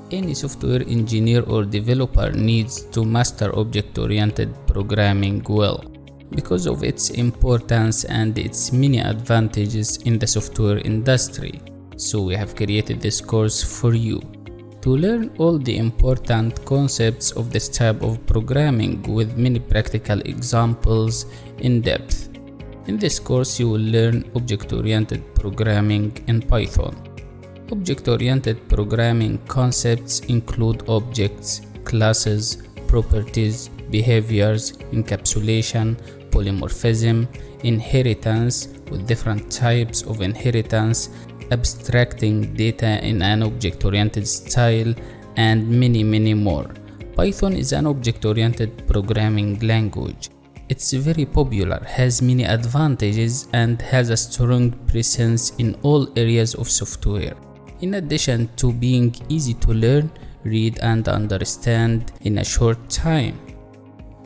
Any software engineer or developer needs to master object-oriented programming well because of its importance and its many advantages in the software industry. So we have created this course for you to learn all the important concepts of this type of programming with many practical examples in depth. In this course you will learn object-oriented programming in Python. Object-oriented programming concepts include objects, classes, properties, behaviors, encapsulation, polymorphism, inheritance with different types of inheritance, abstracting data in an object-oriented style, and many more. Python is an object-oriented programming language. It's very popular, has many advantages, and has a strong presence in all areas of software. In addition to being easy to learn, read and understand in a short time.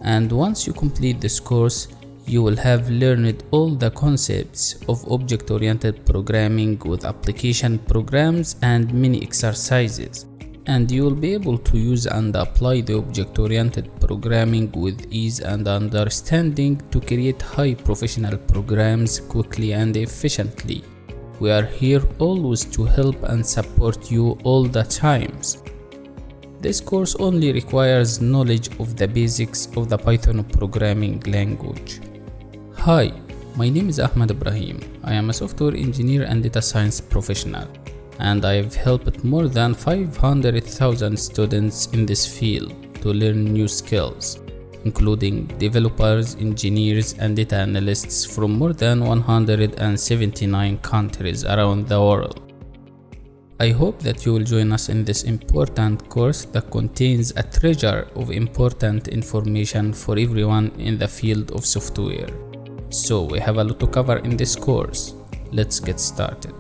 And once you complete this course, you will have learned all the concepts of object-oriented programming with application programs and many exercises. And you will be able to use and apply the object-oriented programming with ease and understanding to create high professional programs quickly and efficiently. We are here always to help and support you all the times. This course only requires knowledge of the basics of the Python programming language. Hi, my name is Ahmed Ibrahim. I am a software engineer and data science professional, and I have helped more than 500,000 students in this field to learn new skills, including developers, engineers, and data analysts from more than 179 countries around the world. I hope that you will join us in this important course that contains a treasure of important information for everyone in the field of software. So we have a lot to cover in this course. Let's get started.